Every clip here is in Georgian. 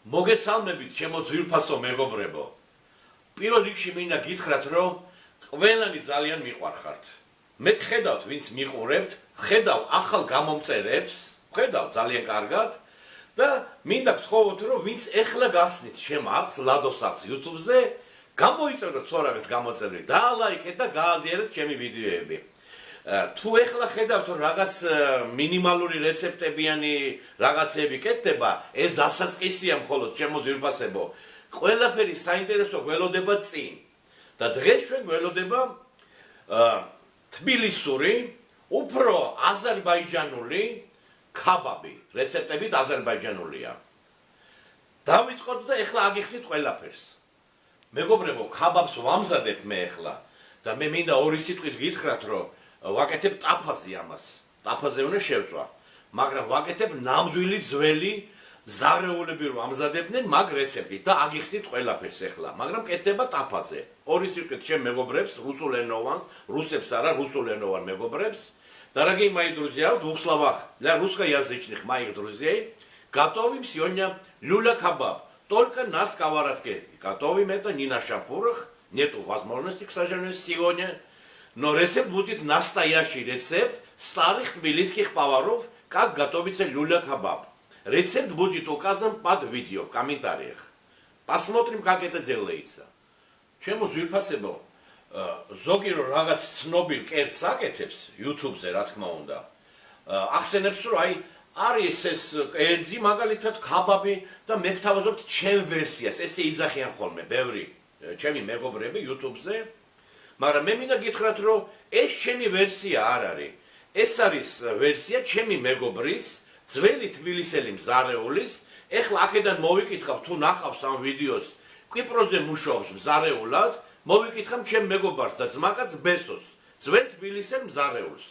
მოგესალმებით, ჩემო ძვირფასო მეგობრებო. პირველ რიგში მინდა გითხრათ, რომ ყველანი ძალიან მიყვარხართ. მე ხედავთ, ვინც მიყურებთ, ხედავ ახალ გამომწერებს, ხედავ ძალიან კარგად და მინდა გთხოვოთ, რომ ვინც ეხლა გახსნით ჩემ აქვს ლადოს აქვს YouTube-ზე, გამოიწეროთ ცოტა გამოწერები, დაალაიქეთ და გააზიარეთ ჩემი ვიდეოები. თუ ეხლა ხედავთ, რომ რაღაც მინიმალური რეცეპტებიანი რაღაცები კეთდება, ეს დასაწყისია მხოლოდ ჩემო ძვირფასებო. ყველაფერი საინტერესო გველოდება წინ. და დღეს ჩვენ გველოდება თბილისური, უფრო აზერბაიჯანული ქაბაბი. რეცეპტებით აზერბაიჯანულია. დავიწყოთ და ეხლა აგიხსნით ყველაფერს. მეგობრებო, ქაბაბს ვამზადებ მე ეხლა და მე მინდა ორი სიტყვით გითხრათ, რომ ვაკეთებ ტაფაზე ამას. ტაფაზე უნდა შევწვა. მაგრამ ვაკეთებ ნამდვილი ძველი ზარეულები რომ ამზადებდნენ მაგ რეცეპტით და აგიხსნით ყველაფერს ეხლა. მაგრამ კეთდება ტაფაზე. ორი სიტყვით ჩემ мегобребс, русулენოვანს, русებს არა, русулენოვან мегобребс. Дорогие мои друзья, в двух словах, для русскоязычных моих друзей готовим сегодня люля-кабаб. Только на сковородке. Готовим это не на шампурах. Нету возможности, к сожалению, сегодня. Но рецепт будет настоящий рецепт старых тбилисских поваров, как готовится люля-кабаб. Рецепт будет указан под видео в комментариях. Посмотрим, как это делается. Чему ძვირფასებო, ზოგი რომ რაღაც ცნობილ კერძს აკეთებს YouTube-ზე, რა თქმა უნდა. ახსენებს, რომ აი არის ეს კერძი, მაგალითად ქაბაბი და მე ვთავაზობთ ჩემ ვერსიას, ესე იძახიან ხოლმე ბევრი ჩემი მეგობრები YouTube-ზე. მაგრამ მე მინდა გითხრათ, რომ ეს ჩემი ვერსია არ არის. ეს არის ვერსია ჩემი მეგობრის, ძველი თბილისელი მზარეულის. ეხლა აქედან მოვიკითხავ, თუ ნახავს ამ ვიდეოს, კვიპროსზე მუშაობს მზარეულად, მოვიკითხავ ჩემ მეგობარს და ძმაკაც ბესოს, ძველ თბილისელ მზარეულს.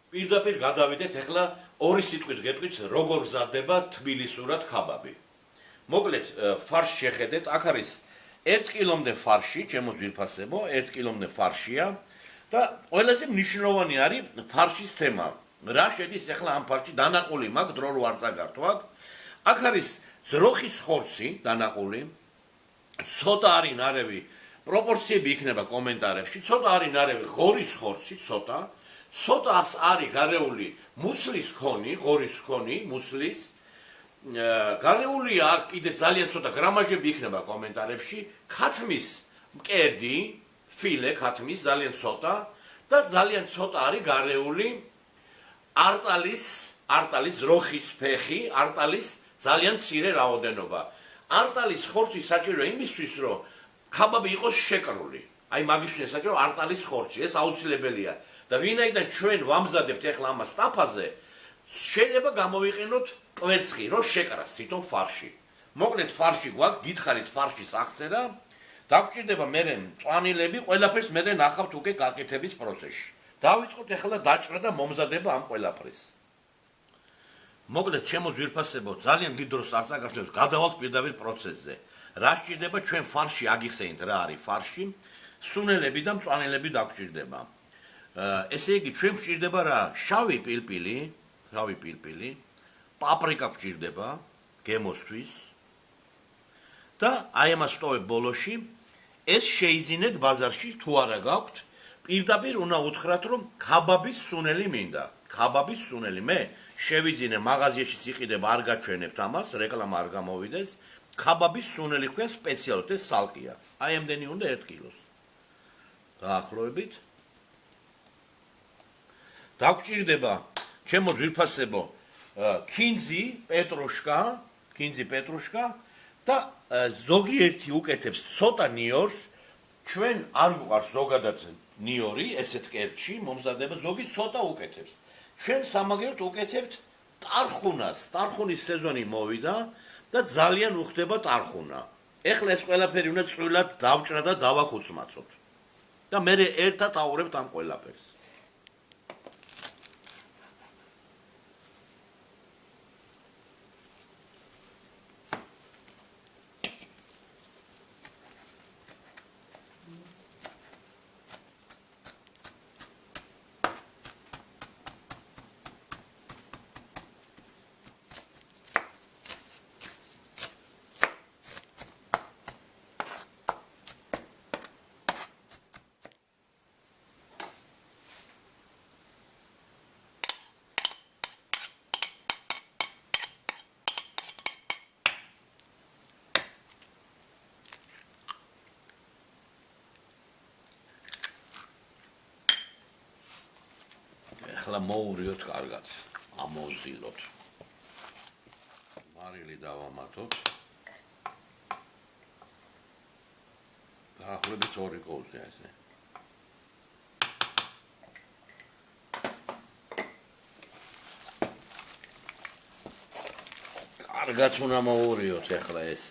პირდაპირ გადავიდეთ ეხლა ორი სიტყვით გეტყვით, როგორ მზადდება თბილისურად ქაბაბი. მოკლედ, ფარშს შეხედეთ, აქ არის 1 კილომდე ფარში, ჩემო ძვირფასებო, 1 კილომდე ფარშია და ყველაზე მნიშვნელოვანი არის ფარშის თემა. რა შედის ეხლა ამ ფარში დანაყული მაგ დრო რო არ წაგართვათ. აქ არის ძროხის ხორცი დანაყული, ცოტა არის ნარევი, პროპორციები იქნება კომენტარებში, ცოტა არის ნარევი ღორის ხორცი, ცოტას არის გარეული მუცლის ქონი, ღორის ქონი, მუცლის. გარეულია აქ კიდე ძალიან ცოტა გრამაჟები იქნება კომენტარებში, ქათმის მკერდი, ფილე ქათმის ძალიან ცოტა და ძალიან ცოტა არის გარეული არტალის ძროხის ფეხი, არტალის ძალიან მცირე რაოდენობა. არტალის ხორცი საჭიროა იმისთვის, რომ ქაბაბი იყოს შეკრული. აი მაგისთვის საჭირო არტალის ხორცი, ეს აუცილებელია. და ვინაიდან ჩვენ ვამზადებთ ეხლა ამას ტაფაზე, შეიძლება გამოვიყენოთ კვერცხი, რომ შეკრას თვითონ ფარში. მოკლედ ფარში გვაქვს, გითხარით ფარშის აღწერა, დაგჭირდება მერე მწვანილები, ყველაფერს მერე ნახავთ უკვე გაკეთების პროცესში. დავიწყოთ ეხლა დაჭრა და მომზადება ამ ყველაფრის. მოკლედ ჩემო ძვირფასებო, ძალიან დიდ დროს არ წაგართმევთ, გადავალთ პირდაპირ პროცესზე. რა სჭირდება ჩვენ ფარში აგიხსენით რა არის ფარში, სუნელები და მწვანილები დაგჭირდება. ესე იგი ჩვენ გვჭირდება რა? შავი პილპილი, პაპრიკა გვჭირდება გემოსთვის და აი ამას ვტოვებ ბოლოში. ეს შეიძინეთ ბაზარში თუ არა გაქვთ, პირდაპირ უნდა უთხრათ, რომ ქაბაბის სუნელი მინდა. ქაბაბის სუნელი მე შევიძინე მაღაზიაშიც იყიდება, არ გაჩვენებთ ამას, რეკლამა არ გამოვიდეს. ქაბაბის სუნელი ქვია სპეციალურად, ეს სალკია. აი ამდენი უნდა 1 კილოს. დაახლოებით. დაგჭირდება ჩემო ძვირფასებო კინძი პეტრუშკა და ზოგიერთი უკეთებს ცოტა ნიორს. ჩვენ არ გვყავს ზოგადად ნიორი ესეთ კერძში მომზადება, ზოგი ცოტა უკეთებს. ჩვენ სამაგერად უკეთებთ ტარხუნას. ტარხუნის სეზონი მოვიდა და ძალიან უხდება ტარხუნა. ეხლა ეს ყველაფერი უნდა წვრილად დავჭრა და დავაკუცმაცოთ. და მე ერთად ავურებთ ამ ყველაფერს. ეხლა მოურიოთ კარგად, ამოვზილოთ. მარილი დავამატოთ. დაახლოებით 2 კოლზე ესე. კარგად უნდა მოურიოთ ეხლა ეს.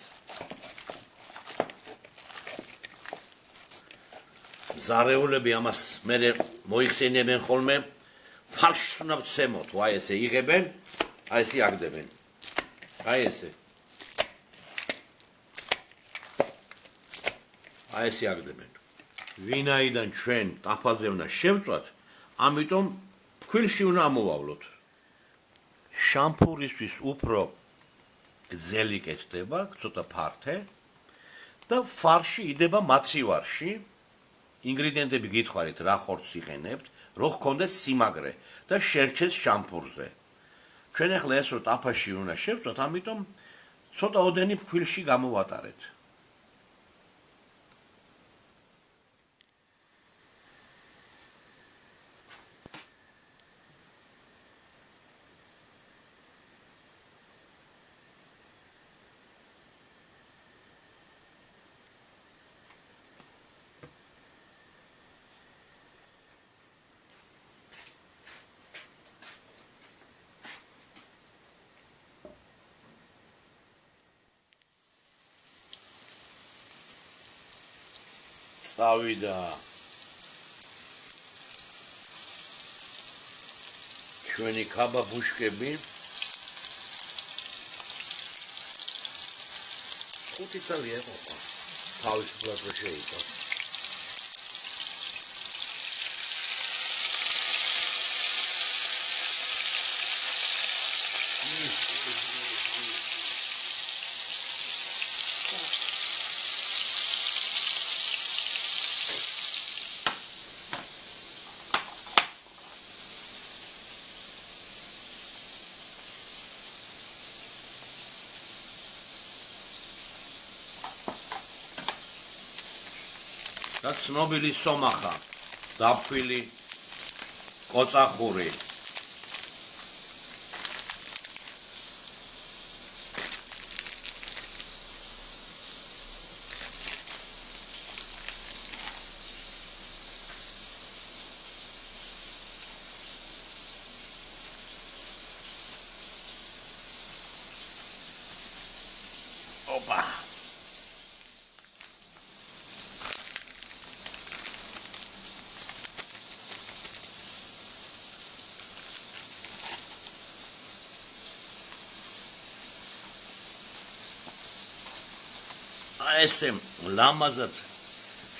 ზარეულები ამას მე მოიხსენებენ ხოლმე ფარშს უნდა ვცემოთ, აი ესე იღებენ, აი ესე აგდებენ. აი ესე. აი ესე აგდებენ. ვინაიდან ჩვენ ტაფაზე უნდა შევწვათ, ამიტომ ფქვილში უნდა ამოვავლოთ. შამპურისთვის უფრო გრძელი კეთდება, ცოტა ფართე და ფარში იდება მაცივარში. ინგრედიენტები გითხარით, რა ხორცს იყენებთ, რო გქონდეს სიმაგრე და შერჩეს შამპურზე. ჩვენ ახლა ეს რო ტაფაში უნდა შევწვათ, ამიტომ ცოტა ოდენი ფქვილში გამოვატარეთ. წავიდა ჩვენი კაბა ბუშკები 5 წელი ეყოლა თავისუფლად რო შეიტანო და ცნობილი სომახა, დაფხვილი კოწახური. ოპა. ესე ლამაზად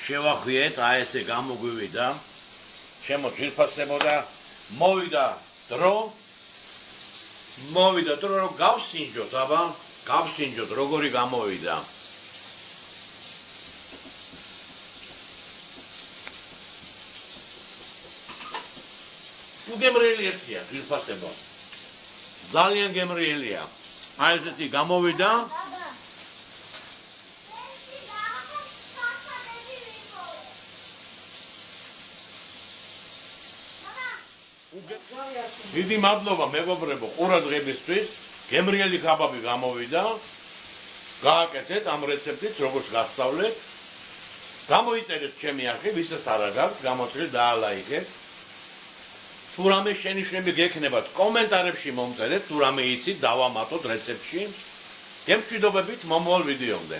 შევახვიეთ, აი ესე გამოგვივიდა. ჩემო ძვირფასებო და მოვიდა დრო რომ გავსინჯოთ, აბა, გავსინჯოთ, როგორი გამოვიდა. უგემრიელი ესია, ძვირფასებო. ძალიან გემრიელია. აი ესეთი გამოვიდა. დიდი მადლობა მეგობრებო ყურადღებისთვის. გემრიელი კაბაბი გამოვიდა. გააკეთეთ ამ რეცეპტით, როგორც გასწავლეთ. გამოიწერეთ ჩემი არხი, ვისაც არ აქვს, გამოწერეთ და ალაიქეთ. თუ რამე შენიშვნები გექნებათ, კომენტარებში მომწერეთ, თუ რამე იცით, დავამატოთ რეცეპტში. გემშვიდობებით მომავალ ვიდეომდე.